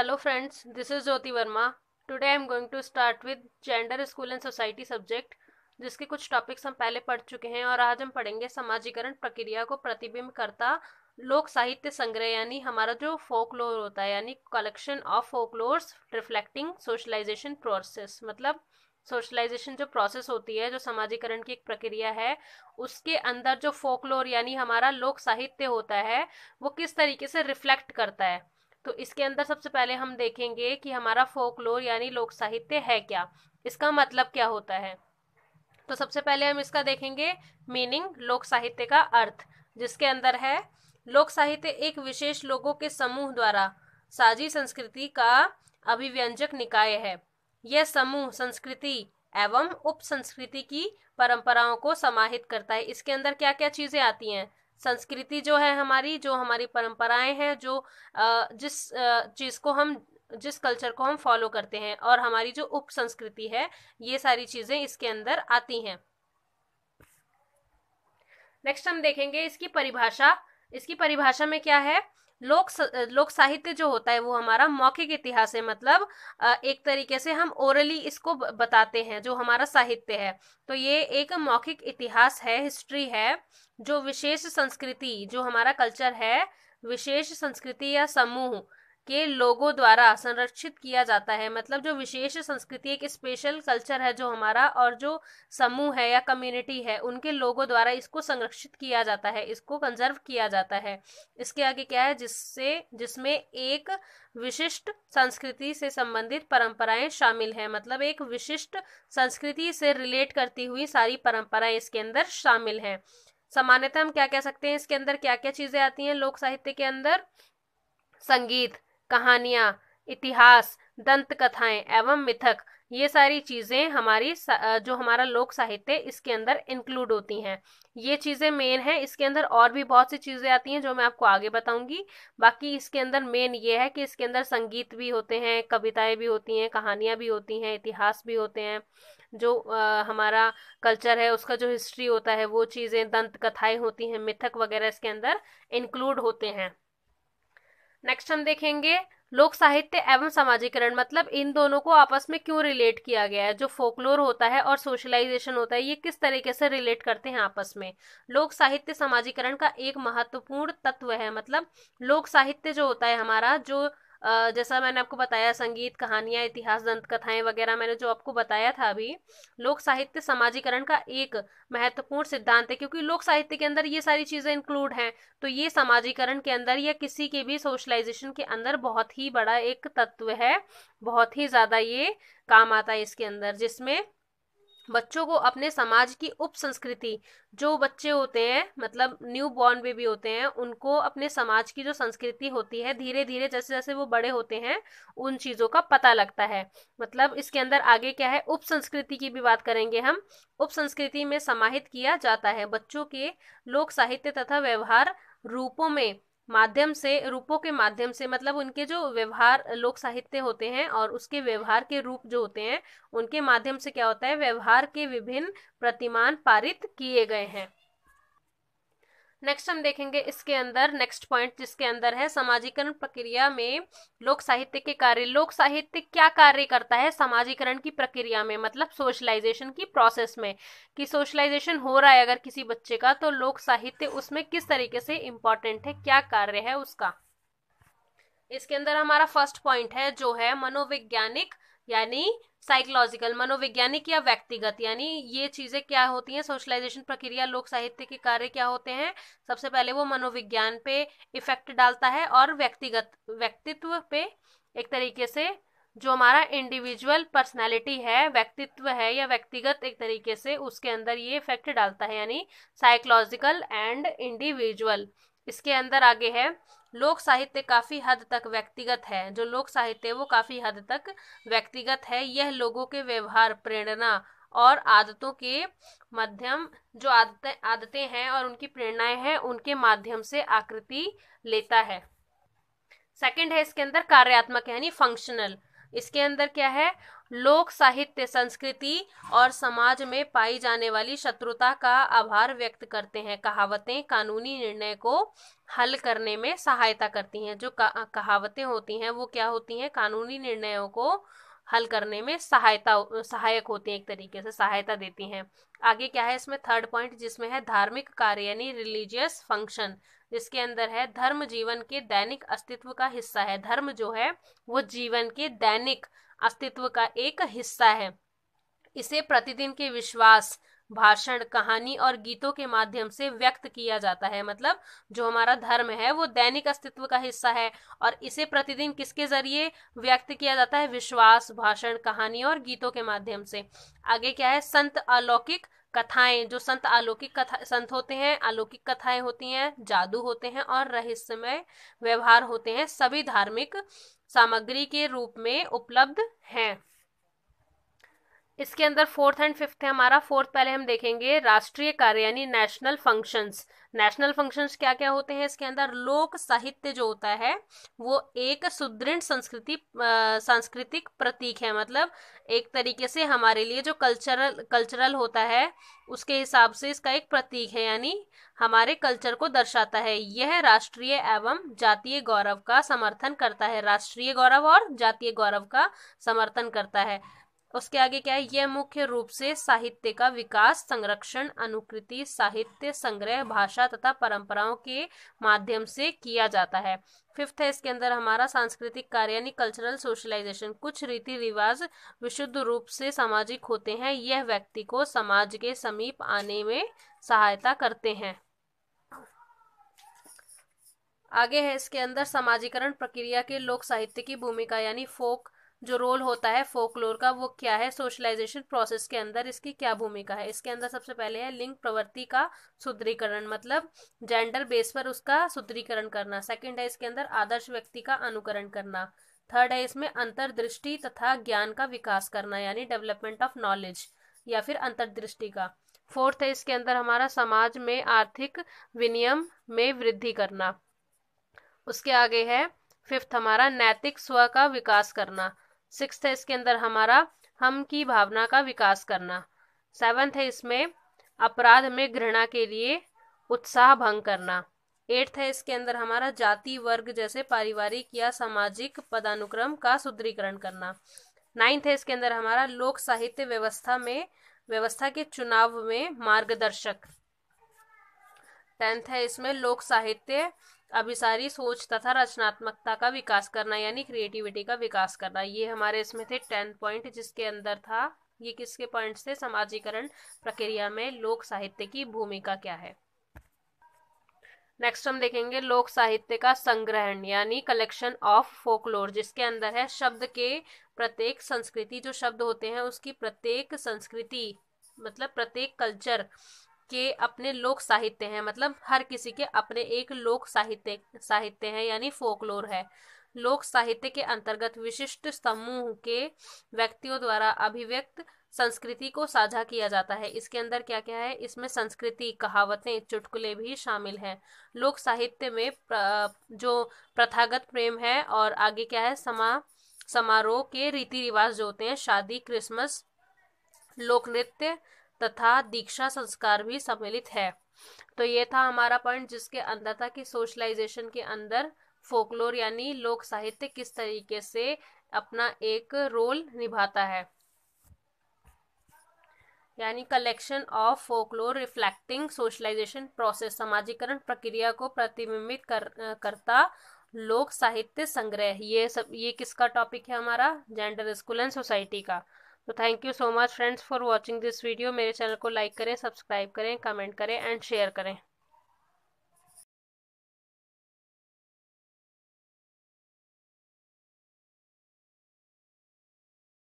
Hello friends, this is Jyoti Verma. Today I am going to start with Gender, School and Society subject, जिसके कुछ topics हम पहले पढ़ चुके हैं और आज हम पढ़ेंगे समाजीकरण प्रक्रिया को प्रतिबिंब करता लोक साहित्य संग्रह, यानी हमारा जो फोकलोर होता है, यानी collection of folklores reflecting socialization process. मतलब सोशलाइजेशन जो प्रोसेस होती है, जो समाजीकरण की एक प्रक्रिया है, उसके अंदर जो फोकलोर यानी हमारा लोक साहित्य होता है वो किस तरीके से रिफ्लेक्ट करता है। तो इसके अंदर सबसे पहले हम देखेंगे कि हमारा फोकलोर यानी लोक साहित्य है क्या, इसका मतलब क्या होता है। तो सबसे पहले हम इसका देखेंगे मीनिंग, लोक साहित्य का अर्थ, जिसके अंदर है लोक साहित्य एक विशेष लोगों के समूह द्वारा साझी संस्कृति का अभिव्यंजक निकाय है। यह समूह संस्कृति एवं उप संस्कृति की परंपराओं को समाहित करता है। इसके अंदर क्या क्या चीजें आती हैं? संस्कृति जो है हमारी, जो हमारी परंपराएं हैं, जो जिस चीज को हम, जिस कल्चर को हम फॉलो करते हैं, और हमारी जो उप संस्कृति है, ये सारी चीजें इसके अंदर आती हैं। नेक्स्ट हम देखेंगे इसकी परिभाषा। इसकी परिभाषा में क्या है? लोक साहित्य जो होता है वो हमारा मौखिक इतिहास है। मतलब एक तरीके से हम ओरली इसको बताते हैं जो हमारा साहित्य है। तो ये एक मौखिक इतिहास है, हिस्ट्री है, जो विशेष संस्कृति, जो हमारा कल्चर है, विशेष संस्कृति या समूह के लोगों द्वारा संरक्षित किया जाता है। मतलब जो विशेष संस्कृति, एक स्पेशल कल्चर है जो हमारा, और जो समूह है या कम्युनिटी है, उनके लोगों द्वारा इसको संरक्षित किया जाता है, इसको कंजर्व किया जाता है। इसके आगे क्या है? जिसमें एक विशिष्ट संस्कृति से संबंधित परंपराएं शामिल हैं। मतलब एक विशिष्ट संस्कृति से रिलेट करती हुई सारी परंपराएं इसके अंदर शामिल हैं। सामान्यतः हम क्या कह सकते हैं, इसके अंदर क्या क्या चीजें आती हैं लोक साहित्य के अंदर? संगीत, कहानियां, इतिहास, दंत कथाएं एवं मिथक, ये सारी चीजें हमारी जो हमारा लोक साहित्य इसके अंदर इंक्लूड होती हैं। ये चीजें मेन है। इसके अंदर और भी बहुत सी चीजें आती हैं जो मैं आपको आगे बताऊंगी। बाकी इसके अंदर मेन ये है कि इसके अंदर संगीत भी होते हैं, कविताएं भी होती हैं, कहानियां भी होती हैं, इतिहास भी होते हैं, जो हमारा कल्चर है उसका जो हिस्ट्री होता है वो चीजें, दंत कथाएं होती हैं, मिथक वगैरह इसके अंदर इंक्लूड होते हैं। नेक्स्ट हम देखेंगे लोक साहित्य एवं समाजीकरण। मतलब इन दोनों को आपस में क्यों रिलेट किया गया है? जो फोकलोर होता है और सोशलाइजेशन होता है, ये किस तरीके से रिलेट करते हैं आपस में? लोक साहित्य समाजीकरण का एक महत्वपूर्ण तत्व है। मतलब लोक साहित्य जो होता है हमारा, जो जैसा मैंने आपको बताया, संगीत, कहानियां, इतिहास, दंत कथाएं वगैरह मैंने जो आपको बताया था अभी, लोक साहित्य समाजीकरण का एक महत्वपूर्ण सिद्धांत है, क्योंकि लोक साहित्य के अंदर ये सारी चीजें इंक्लूड हैं। तो ये समाजीकरण के अंदर या किसी के भी सोशलाइजेशन के अंदर बहुत ही बड़ा एक तत्व है, बहुत ही ज्यादा ये काम आता है इसके अंदर, जिसमें बच्चों को अपने समाज की उप संस्कृति, जो बच्चे होते हैं मतलब न्यू बॉर्न बेबी होते हैं, उनको अपने समाज की जो संस्कृति होती है, धीरे धीरे जैसे जैसे वो बड़े होते हैं उन चीजों का पता लगता है। मतलब इसके अंदर आगे क्या है, उप संस्कृति की भी बात करेंगे हम। उप संस्कृति में समाहित किया जाता है बच्चों के लोक साहित्य तथा व्यवहार रूपों के माध्यम से। मतलब उनके जो व्यवहार लोक साहित्य होते हैं और उसके व्यवहार के रूप जो होते हैं, उनके माध्यम से क्या होता है, व्यवहार के विभिन्न प्रतिमान पारित किए गए हैं। नेक्स्ट हम देखेंगे इसके अंदर नेक्स्ट पॉइंट, जिसके अंदर है समाजीकरण प्रक्रिया में लोक साहित्य के कार्य। लोक साहित्य क्या कार्य करता है समाजीकरण की प्रक्रिया में? मतलब सोशलाइजेशन की प्रोसेस में, कि सोशलाइजेशन हो रहा है अगर किसी बच्चे का, तो लोक साहित्य उसमें किस तरीके से इंपॉर्टेंट है, क्या कार्य है उसका। इसके अंदर हमारा फर्स्ट पॉइंट है जो है मनोवैज्ञानिक यानी साइकोलॉजिकल। मनोवैज्ञानिक या व्यक्तिगत, यानी ये चीजें क्या होती हैं, सोशलाइजेशन प्रक्रिया, लोक साहित्य के कार्य क्या होते हैं? सबसे पहले वो मनोविज्ञान पे इफेक्ट डालता है, और व्यक्तित्व पे एक तरीके से जो हमारा इंडिविजुअल पर्सनैलिटी है, व्यक्तित्व है या व्यक्तिगत, एक तरीके से उसके अंदर ये इफेक्ट डालता है, यानी साइकोलॉजिकल एंड इंडिविजुअल। इसके अंदर आगे है लोक साहित्य काफी हद तक व्यक्तिगत है। जो लोक साहित्य है वो काफी हद तक व्यक्तिगत है। यह लोगों के व्यवहार, प्रेरणा और आदतों के माध्यम, जो आदतें हैं और उनकी प्रेरणाएं हैं, उनके माध्यम से आकृति लेता है। सेकंड है इसके अंदर कार्यात्मक यानी फंक्शनल। इसके अंदर क्या है, लोक साहित्य संस्कृति और समाज में पाई जाने वाली शत्रुता का आभार व्यक्त करते हैं। कहावतें कानूनी निर्णय को हल करने में सहायता करती हैं। जो कहावतें होती हैं वो क्या होती हैं, कानूनी निर्णयों को हल करने में सहायक होती हैं, एक तरीके से सहायता देती हैं। आगे क्या है इसमें थर्ड पॉइंट, जिसमें है धार्मिक कार्य यानी रिलीजियस फंक्शन, जिसके अंदर है धर्म जीवन के दैनिक अस्तित्व का हिस्सा है। धर्म जो है वो जीवन के दैनिक अस्तित्व का एक हिस्सा है। इसे प्रतिदिन के विश्वास, भाषण, कहानी और गीतों के माध्यम से व्यक्त किया जाता है। मतलब जो हमारा धर्म है वो दैनिक अस्तित्व का हिस्सा है और इसे प्रतिदिन किसके जरिए व्यक्त किया जाता है, विश्वास, भाषण, कहानी और गीतों के माध्यम से। आगे क्या है, संत अलौकिक कथाएं, जो संत अलौकिक कथा संत होते हैं, अलौकिक कथाएं होती हैं, जादू होते हैं और रहस्यमय व्यवहार होते हैं, सभी धार्मिक सामग्री के रूप में उपलब्ध हैं। इसके अंदर फोर्थ एंड फिफ्थ है हमारा। फोर्थ पहले हम देखेंगे राष्ट्रीय कार्य यानी नेशनल फंक्शंस। नेशनल फंक्शंस क्या क्या होते हैं इसके अंदर, लोक साहित्य जो होता है वो एक सुदृढ़ सांस्कृतिक प्रतीक है। मतलब एक तरीके से हमारे लिए जो कल्चरल होता है उसके हिसाब से इसका एक प्रतीक है, यानी हमारे कल्चर को दर्शाता है। यह राष्ट्रीय एवं जातीय गौरव का समर्थन करता है। राष्ट्रीय गौरव और जातीय गौरव का समर्थन करता है। उसके आगे क्या है, यह मुख्य रूप से साहित्य का विकास, संरक्षण, अनुकृति, साहित्य संग्रह, भाषा तथा परंपराओं के माध्यम से किया जाता है। फिफ्थ है इसके अंदर हमारा सांस्कृतिक कार्य यानी कल्चरल सोशलाइजेशन। कुछ रीति रिवाज विशुद्ध रूप से सामाजिक होते हैं। यह व्यक्ति को समाज के समीप आने में सहायता करते हैं। आगे है इसके अंदर समाजीकरण प्रक्रिया के लोक साहित्य की भूमिका यानी फोक जो रोल होता है फोकलोर का वो क्या है, सोशलाइजेशन प्रोसेस के अंदर इसकी क्या भूमिका है। इसके अंदर सबसे पहले है लिंग प्रवृत्ति का सुदृढ़ीकरण, मतलब जेंडर बेस पर उसका सुदृढ़ीकरण करना। सेकंड है इसके अंदर आदर्श व्यक्ति का अनुकरण करना। थर्ड है इसमें अंतर्दृष्टि तथा ज्ञान का विकास करना यानी डेवलपमेंट ऑफ नॉलेज या फिर अंतर्दृष्टि का। फोर्थ है इसके अंदर हमारा समाज में आर्थिक विनियम में वृद्धि करना। उसके आगे है फिफ्थ हमारा नैतिक स्व का विकास करना। सिक्स्थ है इसके अंदर हमारा हम की भावना का विकास करना। सेवंथ है इसमें अपराध में घृणा के लिए उत्साह भंग करना। एट्थ है इसके अंदर हमारा जाति वर्ग जैसे पारिवारिक या सामाजिक पदानुक्रम का सुदृढ़ीकरण करना। नाइन्थ है इसके अंदर हमारा लोक साहित्य व्यवस्था के चुनाव में मार्गदर्शक। टेंथ है इसमें लोक साहित्य अभिसारी सोच तथा रचनात्मकता का विकास करना यानी क्रिएटिविटी का विकास करना। ये हमारे इसमें थे 10 पॉइंट, जिसके अंदर था ये किसके पॉइंट्स थे, समाजीकरण प्रक्रिया में लोक साहित्य की भूमिका क्या है। नेक्स्ट हम देखेंगे लोक साहित्य का संग्रहण यानी कलेक्शन ऑफ फोकलोर, जिसके अंदर है शब्द के प्रत्येक संस्कृति, जो शब्द होते हैं उसकी प्रत्येक संस्कृति मतलब प्रत्येक कल्चर के अपने लोक साहित्य हैं। मतलब हर किसी के अपने एक लोक साहित्य है यानी फोकलोर है। लोक साहित्य के अंतर्गत विशिष्ट समूह के व्यक्तियों द्वारा अभिव्यक्त संस्कृति को साझा किया जाता है। इसके अंदर क्या क्या है, इसमें संस्कृति, कहावतें, चुटकुले भी शामिल हैं। लोक साहित्य में जो प्रथागत प्रेम है और आगे क्या है समारोह के रीति रिवाज जो होते हैं, शादी, क्रिसमस, लोक नृत्य तथा दीक्षा संस्कार भी सम्मिलित है। तो ये था हमारा पॉइंट, जिसके अंदर था कि सोशलाइजेशन के अंदर फोकलोर यानी लोक साहित्य किस तरीके से अपना एक रोल निभाता है, यानी collection of folklore reflecting socialization process, समाजीकरण प्रक्रिया को प्रतिबिंबित करता लोक साहित्य संग्रह। ये किसका टॉपिक है हमारा, जेंडर, स्कूल एंड सोसाइटी का। तो thank you so much friends for watching this video. मेरे चैनल को लाइक करें, सब्सक्राइब करें, कमेंट करें एंड शेयर करें।